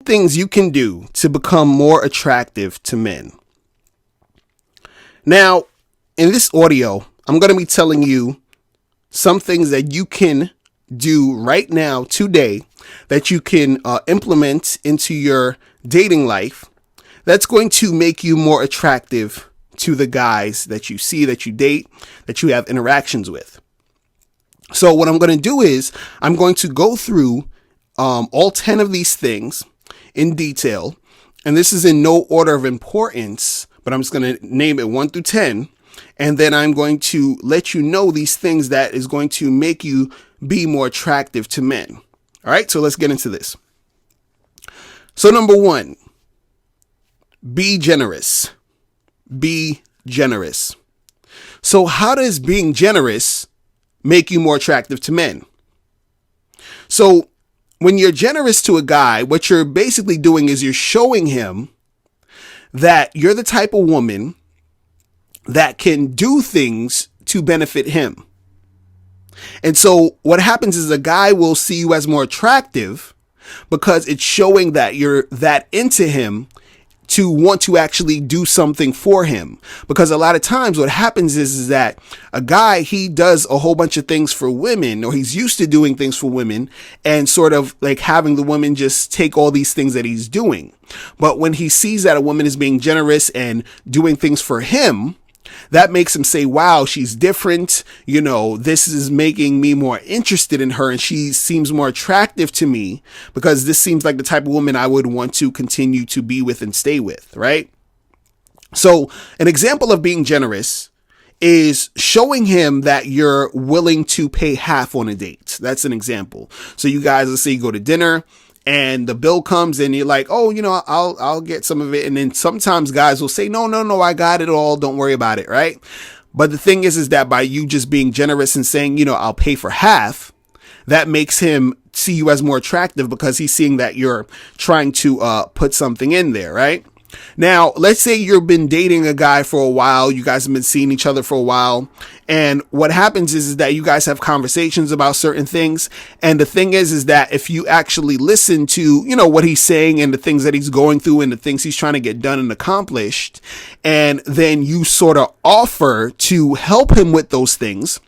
things you can do to become more attractive to men. Now, in this audio, I'm going to be telling you some things that you can do right now, today, that you can implement into your dating life that's going to make you more attractive to the guys that you see, that you date, that you have interactions with. So what I'm going to do is I'm going to go through all 10 of these things in detail. And this is in no order of importance, but I'm just going to name it 1 through 10. And then I'm going to let you know these things that is going to make you be more attractive to men. All right, so let's get into this. So number 1, be generous. Be generous. So how does being generous make you more attractive to men? So when you're generous to a guy, what you're basically doing is you're showing him that you're the type of woman that can do things to benefit him. And so what happens is a guy will see you as more attractive because it's showing that you're that into him to want to actually do something for him. Because a lot of times what happens is that a guy, he does a whole bunch of things for women, or he's used to doing things for women and sort of like having the woman just take all these things that he's doing. But when he sees that a woman is being generous and doing things for him, that makes him say, wow, she's different. You know, this is making me more interested in her and she seems more attractive to me because this seems like the type of woman I would want to continue to be with and stay with, right? So an example of being generous is showing him that you're willing to pay half on a date. That's an example. So you guys, let's say you go to dinner and the bill comes and you're like, oh, you know, I'll get some of it. And then sometimes guys will say, no, I got it all. Don't worry about it. Right. But the thing is that by you just being generous and saying, you know, I'll pay for half, that makes him see you as more attractive because he's seeing that you're trying to put something in there. Right. Now, let's say you've been dating a guy for a while. You guys have been seeing each other for a while. And what happens is that you guys have conversations about certain things. And the thing is that if you actually listen to, you know, what he's saying and the things that he's going through and the things he's trying to get done and accomplished, and then you sort of offer to help him with those things,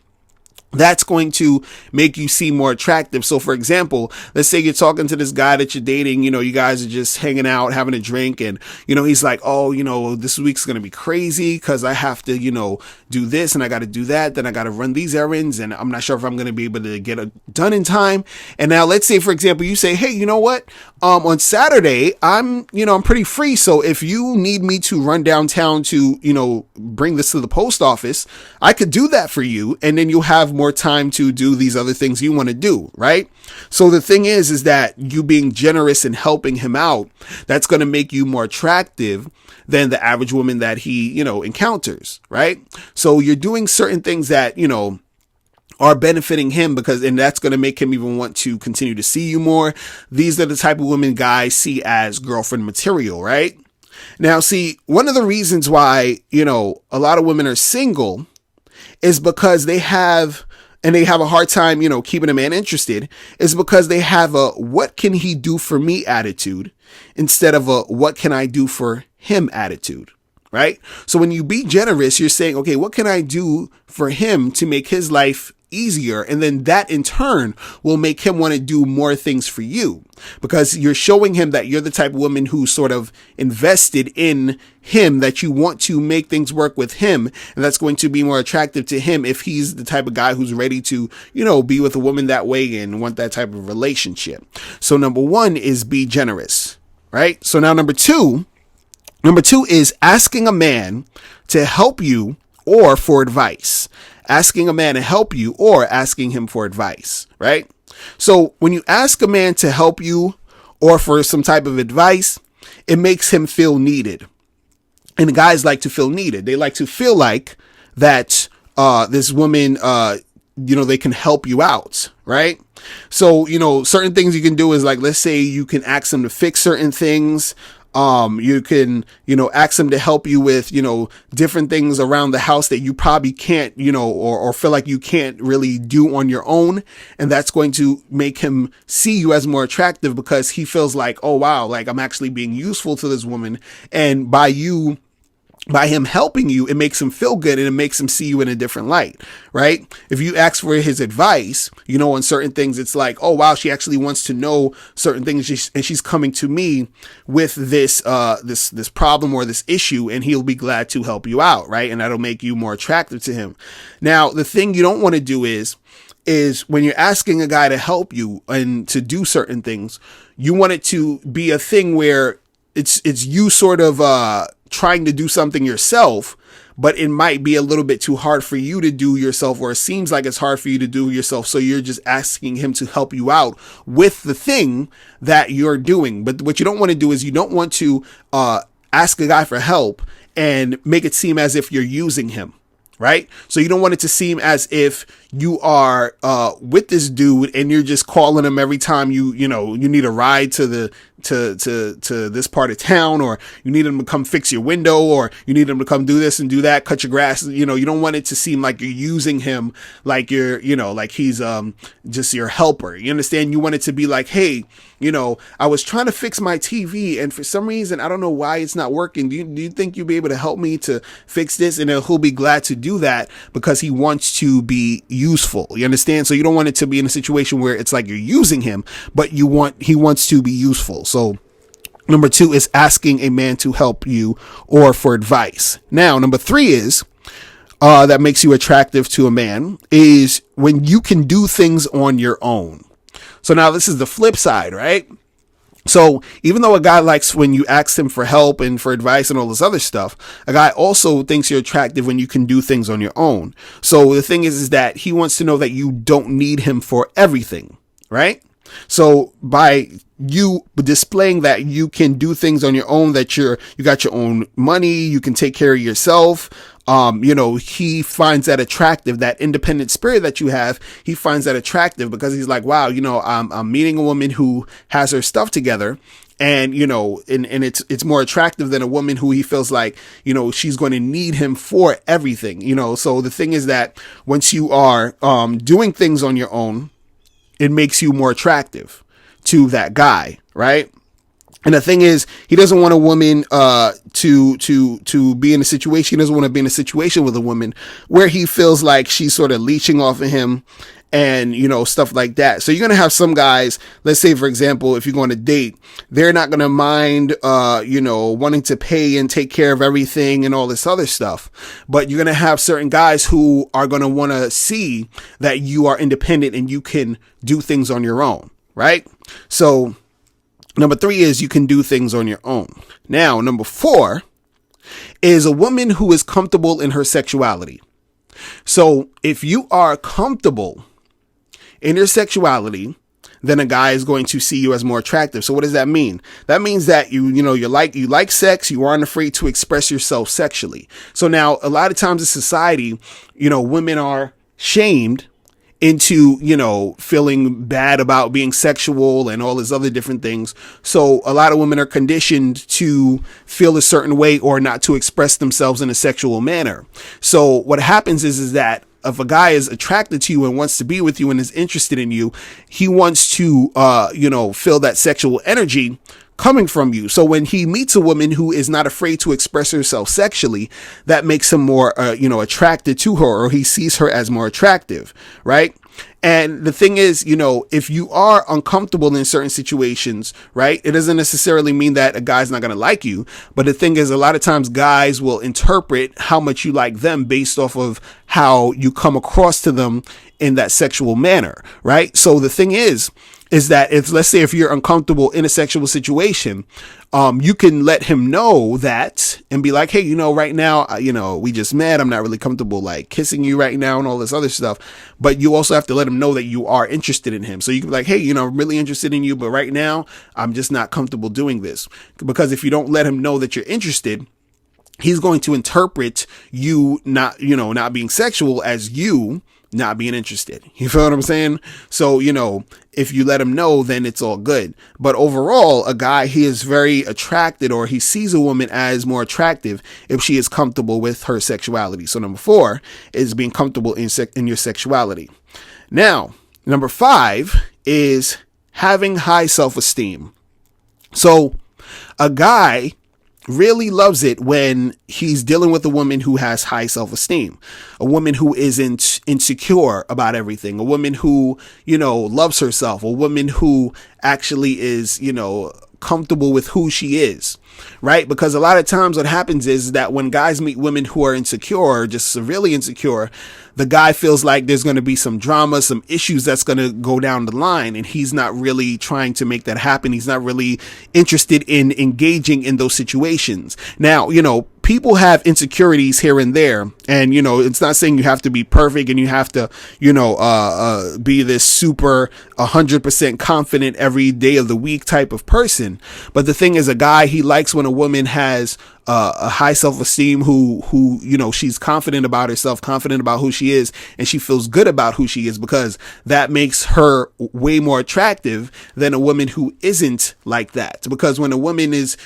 that's going to make you seem more attractive. So for example, let's say you're talking to this guy that you're dating, you know, you guys are just hanging out, having a drink, and, you know, he's like, oh, you know, this week's going to be crazy because I have to, you know, do this and I got to do that. Then I got to run these errands and I'm not sure if I'm going to be able to get it done in time. And now let's say, for example, you say, hey, you know what? On Saturday, I'm pretty free. So if you need me to run downtown to, you know, bring this to the post office, I could do that for you. And then you'll have more time to do these other things you want to do, right? So the thing is that you being generous and helping him out, that's going to make you more attractive than the average woman that he, you know, encounters, right? So you're doing certain things that, you know, are benefiting him and that's going to make him even want to continue to see you more. These are the type of women guys see as girlfriend material, right? Now, see, one of the reasons why, you know, a lot of women are single is because they have a hard time, you know, keeping a man interested, is because they have a what can he do for me attitude instead of a what can I do for him attitude, right? So when you be generous, you're saying, okay, what can I do for him to make his life easier? And then that in turn will make him want to do more things for you because you're showing him that you're the type of woman who's sort of invested in him, that you want to make things work with him. And that's going to be more attractive to him if he's the type of guy who's ready to, you know, be with a woman that way and want that type of relationship. So number 1 is be generous, right? So now number two is asking a man to help you or for advice. Asking a man to help you or asking him for advice, right? So when you ask a man to help you or for some type of advice, it makes him feel needed. And guys like to feel needed. They like to feel like that this woman, you know, they can help you out, right? So, you know, certain things you can do is like, let's say you can ask them to fix certain things. You can, ask him to help you with, different things around the house that you probably can't, or feel like you can't really do on your own. And that's going to make him see you as more attractive because he feels like, oh, wow, like I'm actually being useful to this woman. And by him helping you, it makes him feel good and it makes him see you in a different light, right? If you ask for his advice, on certain things, it's like, oh, wow, she actually wants to know certain things and she's coming to me with this problem or this issue, and he'll be glad to help you out, right? And that'll make you more attractive to him. Now, the thing you don't want to do is when you're asking a guy to help you and to do certain things, you want it to be a thing where it's you sort of, trying to do something yourself, but it might be a little bit too hard for you to do yourself, or it seems like it's hard for you to do yourself. So you're just asking him to help you out with the thing that you're doing. But what you don't want to do is you don't want to ask a guy for help and make it seem as if you're using him. Right? So you don't want it to seem as if you are with this dude and you're just calling him every time you need a ride to this part of town, or you need him to come fix your window, or you need him to come do this and do that, cut your grass. You don't want it to seem like you're using him, like you're, like he's just your helper. You understand? You want it to be like, hey, I was trying to fix my TV and for some reason, I don't know why it's not working. Do you think you'll be able to help me to fix this? And he'll be glad to do that because he wants to be useful. You understand? So you don't want it to be in a situation where it's like you're using him, but he wants to be useful. So number 2 is asking a man to help you or for advice. Now, number 3 is, that makes you attractive to a man is when you can do things on your own. So now this is the flip side, right? So even though a guy likes when you ask him for help and for advice and all this other stuff, a guy also thinks you're attractive when you can do things on your own. So the thing is that he wants to know that you don't need him for everything, right? So by you displaying that you can do things on your own, that you got your own money, you can take care of yourself. He finds that attractive, that independent spirit that you have. He finds that attractive because he's like, wow, I'm meeting a woman who has her stuff together. And, and it's more attractive than a woman who he feels like, she's going to need him for everything, So the thing is that once you are, doing things on your own, it makes you more attractive to that guy, right? And the thing is, he doesn't want a woman to be in a situation. He doesn't want to be in a situation with a woman where he feels like she's sort of leeching off of him and, stuff like that. So you're going to have some guys, let's say, for example, if you're going to date, they're not going to mind, wanting to pay and take care of everything and all this other stuff. But you're going to have certain guys who are going to want to see that you are independent and you can do things on your own, right? So number 3 is you can do things on your own. Now, number 4 is a woman who is comfortable in her sexuality. So if you are comfortable in your sexuality, then a guy is going to see you as more attractive. So what does that mean? That means that you like sex, you aren't afraid to express yourself sexually. So now a lot of times in society, women are shamed into, feeling bad about being sexual and all these other different things. So a lot of women are conditioned to feel a certain way or not to express themselves in a sexual manner. So what happens is that if a guy is attracted to you and wants to be with you and is interested in you, he wants to, feel that sexual energy coming from you. So when he meets a woman who is not afraid to express herself sexually, that makes him more, attracted to her, or he sees her as more attractive, right? And the thing is, if you are uncomfortable in certain situations, right, it doesn't necessarily mean that a guy's not going to like you. But the thing is, a lot of times guys will interpret how much you like them based off of how you come across to them in that sexual manner, right? So the thing is that let's say if you're uncomfortable in a sexual situation, you can let him know that and be like, hey, right now, we just met. I'm not really comfortable like kissing you right now and all this other stuff. But you also have to let him know that you are interested in him. So you can be like, hey, I'm really interested in you, but right now I'm just not comfortable doing this. Because if you don't let him know that you're interested, he's going to interpret you not being sexual as you not being interested. You feel what I'm saying? So, if you let him know, then it's all good. But overall, a guy, he is very attracted, or he sees a woman as more attractive if she is comfortable with her sexuality. So number 4 is being comfortable in your sexuality. Now, number 5 is having high self-esteem. So a guy really loves it when he's dealing with a woman who has high self-esteem, a woman who isn't insecure about everything, a woman who, loves herself, a woman who actually is, comfortable with who she is, right? Because a lot of times what happens is that when guys meet women who are insecure, or just severely insecure, the guy feels like there's going to be some drama, some issues that's going to go down the line. And he's not really trying to make that happen. He's not really interested in engaging in those situations. Now, people have insecurities here and there. And, it's not saying you have to be perfect and you have to, be this super 100% confident every day of the week type of person. But the thing is, a guy, he likes when a woman has a high self-esteem, who she's confident about herself, confident about who she is, and she feels good about who she is, because that makes her way more attractive than a woman who isn't like that. Because when a woman is,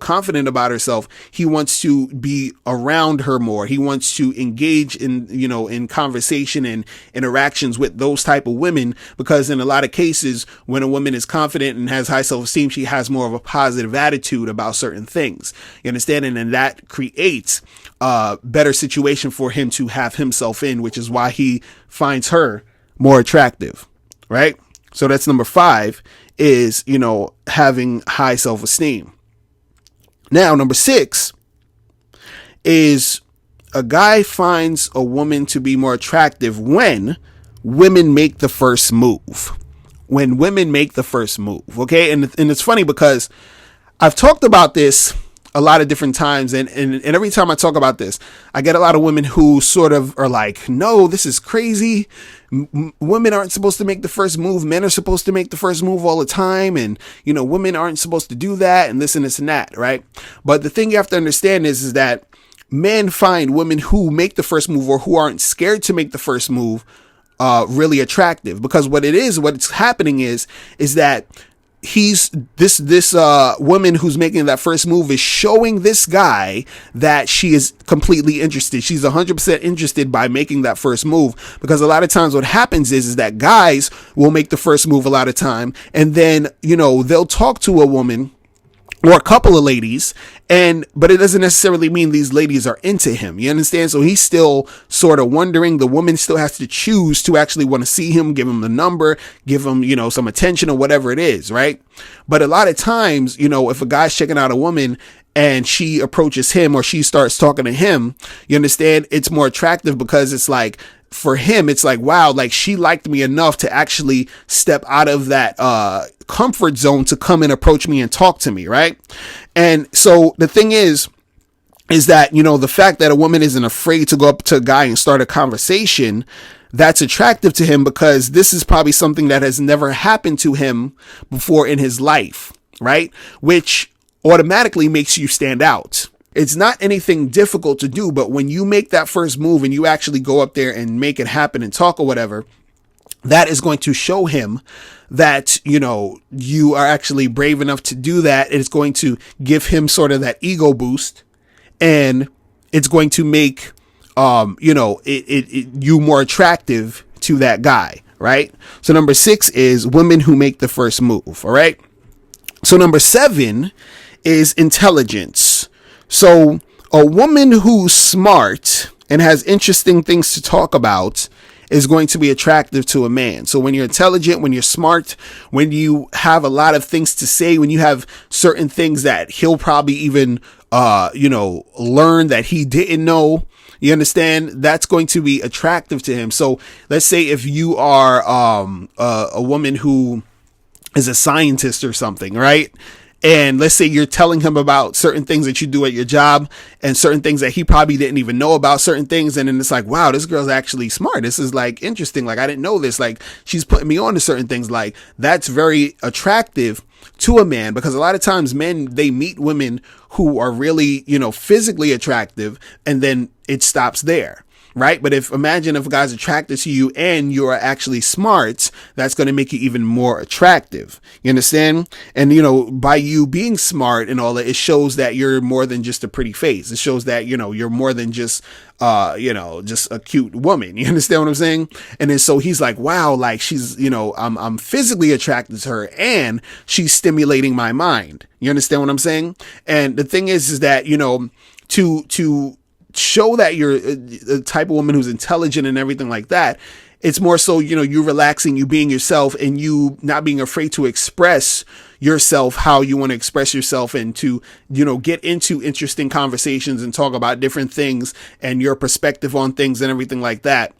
confident about herself, he wants to be around her more. He wants to engage in, in conversation and interactions with those type of women, because in a lot of cases, when a woman is confident and has high self-esteem, she has more of a positive attitude about certain things. You understand? And that creates a better situation for him to have himself in, which is why he finds her more attractive, right? So that's number 5 is, having high self-esteem. Now, number 6 is a guy finds a woman to be more attractive when women make the first move. When women make the first move, okay? And it's funny because I've talked about this a lot of different times. And every time I talk about this, I get a lot of women who sort of are like, no, this is crazy. Women aren't supposed to make the first move. Men are supposed to make the first move all the time. And, women aren't supposed to do that and this and this and that. Right. But the thing you have to understand is that men find women who make the first move, or who aren't scared to make the first move, really attractive. Because what's happening is that this woman who's making that first move is showing this guy that she is completely interested. She's 100% interested by making that first move, because a lot of times what happens is that guys will make the first move a lot of time, and then, they'll talk to a woman or a couple of ladies, but it doesn't necessarily mean these ladies are into him. You understand? So he's still sort of wondering. The woman still has to choose to actually want to see him, give him the number, give him, some attention or whatever it is. Right. But a lot of times, if a guy's checking out a woman and she approaches him, or she starts talking to him, you understand, it's more attractive, because it's like, for him, it's like, wow, like she liked me enough to actually step out of that comfort zone to come and approach me and talk to me, right? And so the thing is that, the fact that a woman isn't afraid to go up to a guy and start a conversation, that's attractive to him, because this is probably something that has never happened to him before in his life, right? Which automatically makes you stand out. It's not anything difficult to do, but when you make that first move and you actually go up there and make it happen and talk or whatever, that is going to show him that, you are actually brave enough to do that. It's going to give him sort of that ego boost, and it's going to make, you more attractive to that guy, right? So number 6 is women who make the first move. All right. So number 7 is intelligence. So a woman who's smart and has interesting things to talk about is going to be attractive to a man. So when you're intelligent, when you're smart, when you have a lot of things to say, when you have certain things that he'll probably even, learn that he didn't know, you understand, that's going to be attractive to him. So let's say if you are a woman who is a scientist or something, right? And let's say you're telling him about certain things that you do at your job, and certain things that he probably didn't even know about, certain things. And then it's like, wow, this girl's actually smart. This is like interesting. Like, I didn't know this. Like, she's putting me on to certain things. Like, that's very attractive to a man, because a lot of times men, they meet women who are really, physically attractive, and then it stops there. right? But imagine if a guy's attracted to you and you're actually smart, that's going to make you even more attractive. You understand? And, by you being smart and all that, it shows that you're more than just a pretty face. It shows that, you're more than just, just a cute woman. You understand what I'm saying? And then so he's like, wow, like she's, I'm physically attracted to her and she's stimulating my mind. You understand what I'm saying? And the thing is that, to show that you're a type of woman who's intelligent and everything like that, it's more so, you relaxing, you being yourself, and you not being afraid to express yourself how you want to express yourself, and to, get into interesting conversations and talk about different things and your perspective on things and everything like that,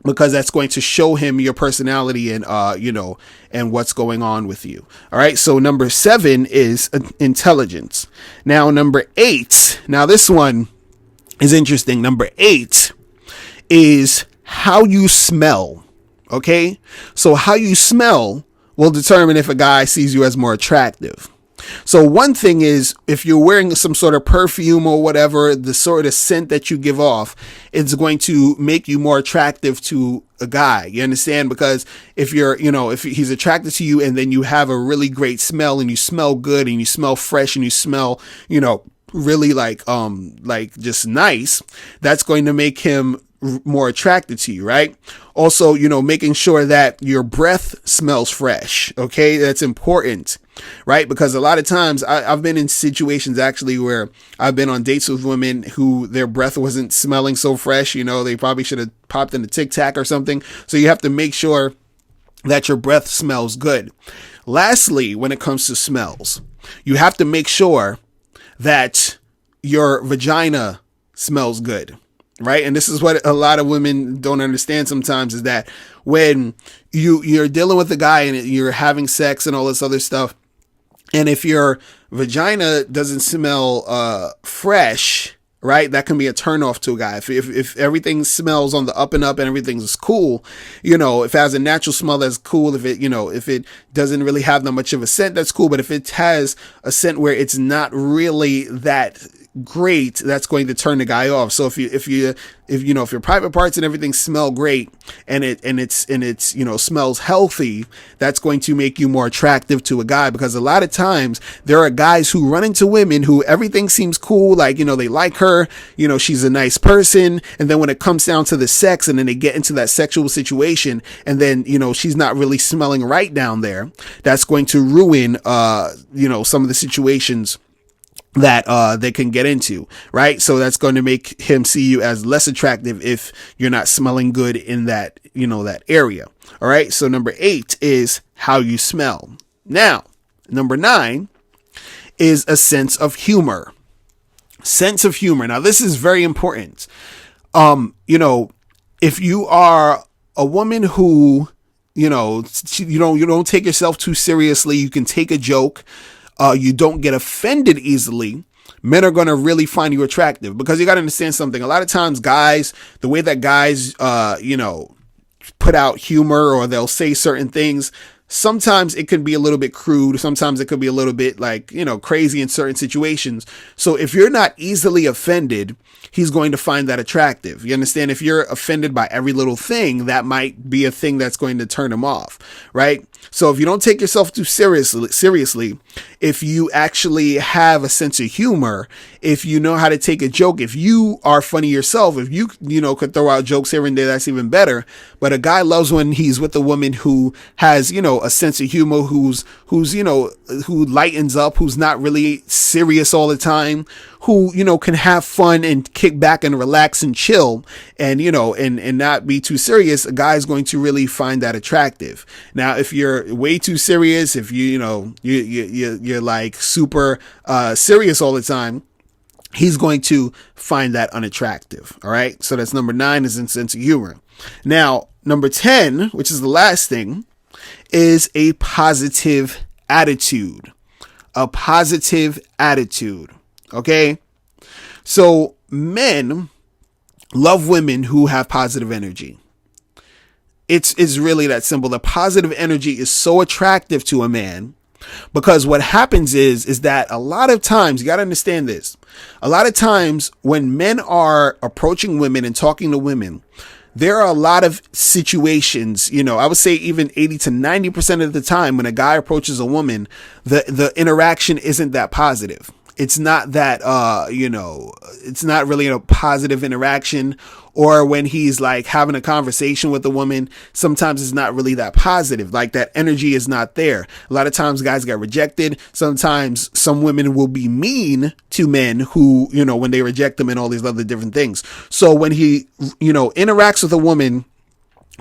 because that's going to show him your personality and, and what's going on with you. All right. So number 7 is intelligence. Now, number 8, now this one is interesting. Number 8 is how you smell. Okay. So how you smell will determine if a guy sees you as more attractive. So one thing is, if you're wearing some sort of perfume or whatever, the sort of scent that you give off, it's going to make you more attractive to a guy. You understand? Because if if he's attracted to you and then you have a really great smell and you smell good and you smell fresh and you smell, really like just nice, that's going to make him more attracted to you, right? Also, making sure that your breath smells fresh. Okay. That's important, right? Because a lot of times I've been in situations actually where I've been on dates with women who their breath wasn't smelling so fresh. They probably should have popped in a Tic Tac or something. So you have to make sure that your breath smells good. Lastly, when it comes to smells, you have to make sure that your vagina smells good. Right. And this is what a lot of women don't understand sometimes, is that when you're dealing with a guy and you're having sex and all this other stuff, and if your vagina doesn't smell fresh, right, that can be a turnoff to a guy. If everything smells on the up and up and everything's cool, if it has a natural smell, that's cool. If it doesn't really have that much of a scent, that's cool. But if it has a scent where it's not really that great, that's going to turn the guy off. So if your private parts and everything smell great and it's smells healthy, that's going to make you more attractive to a guy. Because a lot of times there are guys who run into women who everything seems cool, like they like her, she's a nice person, and then when it comes down to the sex and then they get into that sexual situation and then she's not really smelling right down there, that's going to ruin some of the situations that they can get into, right? So that's going to make him see you as less attractive if you're not smelling good in that that area. All right. So number 8 is how you smell. Now, number 9 is a sense of humor. Sense of humor. Now, this is very important. If you are a woman who you don't take yourself too seriously, you can take a joke. You don't get offended easily, men are going to really find you attractive. Because you got to understand something. A lot of times guys, the way that guys, put out humor, or they'll say certain things, sometimes it can be a little bit crude. Sometimes it could be a little bit crazy in certain situations. So if you're not easily offended, he's going to find that attractive. You understand? If you're offended by every little thing, that might be a thing that's going to turn him off, right? So if you don't take yourself too seriously, if you actually have a sense of humor, if you know how to take a joke, if you are funny yourself, if you, could throw out jokes here and there, that's even better. But a guy loves when he's with a woman who has, a sense of humor, who lightens up, who's not really serious all the time, who, can have fun and kick back and relax and chill and, and not be too serious. A guy's going to really find that attractive. Now, if you're way too serious, if you're like super serious all the time, he's going to find that unattractive. All right. So that's number 9, is in sense of humor. Now, number 10, which is the last thing, is a positive attitude. A positive attitude. Okay. So men love women who have positive energy. It's really that simple. The positive energy is so attractive to a man Because what happens is that a lot of times, you got to understand this. A lot of times when men are approaching women and talking to women, there are a lot of situations, I would say even 80 to 90% of the time when a guy approaches a woman, the interaction isn't that positive. It's not that, it's not really a positive interaction. Or when he's like having a conversation with a woman, sometimes it's not really that positive. Like that energy is not there. A lot of times guys get rejected. Sometimes some women will be mean to men who, when they reject them and all these other different things. So when he, interacts with a woman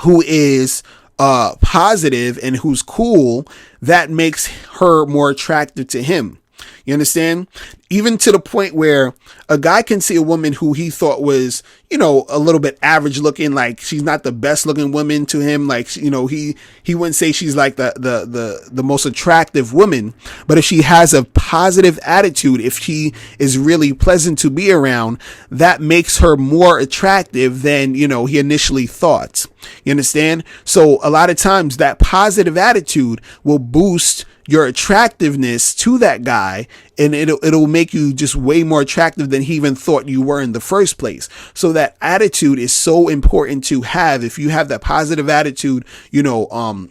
who is positive and who's cool, that makes her more attractive to him. You understand? Even to the point where a guy can see a woman who he thought was, a little bit average looking, like she's not the best looking woman to him. Like, he wouldn't say she's like the most attractive woman, but if she has a positive attitude, if she is really pleasant to be around, that makes her more attractive than, he initially thought. You understand? So a lot of times that positive attitude will boost your attractiveness to that guy, and it'll make you just way more attractive than he even thought you were in the first place. So that attitude is so important to have. If you have that positive attitude, when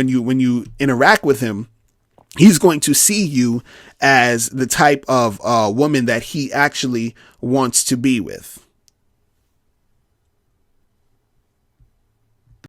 you interact with him, he's going to see you as the type of woman that he actually wants to be with.